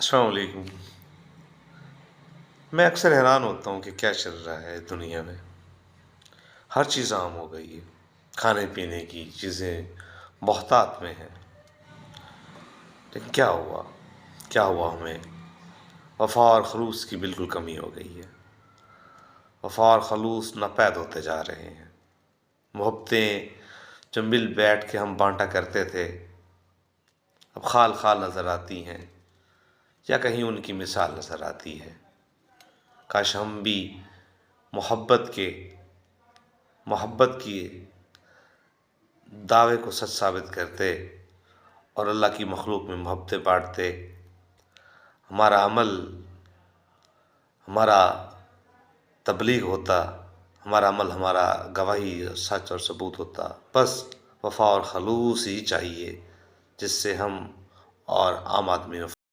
السلام علیکم۔ میں اکثر حیران ہوتا ہوں کہ کیا چل رہا ہے دنیا میں۔ ہر چیز عام ہو گئی ہے، کھانے پینے کی چیزیں بہتات میں ہیں، لیکن کیا ہوا ہمیں؟ وفا اور خلوص کی بالکل کمی ہو گئی ہے۔ وفا اور خلوص ناپید ہوتے جا رہے ہیں۔ محبتیں جو مل بیٹھ کے ہم بانٹا کرتے تھے، اب خال خال نظر آتی ہیں یا کہیں ان کی مثال نظر آتی ہے۔ کاش ہم بھی محبت کی دعوے کو سچ ثابت کرتے اور اللہ کی مخلوق میں محبتیں بانٹتے۔ ہمارا عمل ہمارا تبلیغ ہوتا، ہمارا عمل ہمارا گواہی سچ اور ثبوت ہوتا۔ بس وفا اور خلوص ہی چاہیے، جس سے ہم اور عام آدمی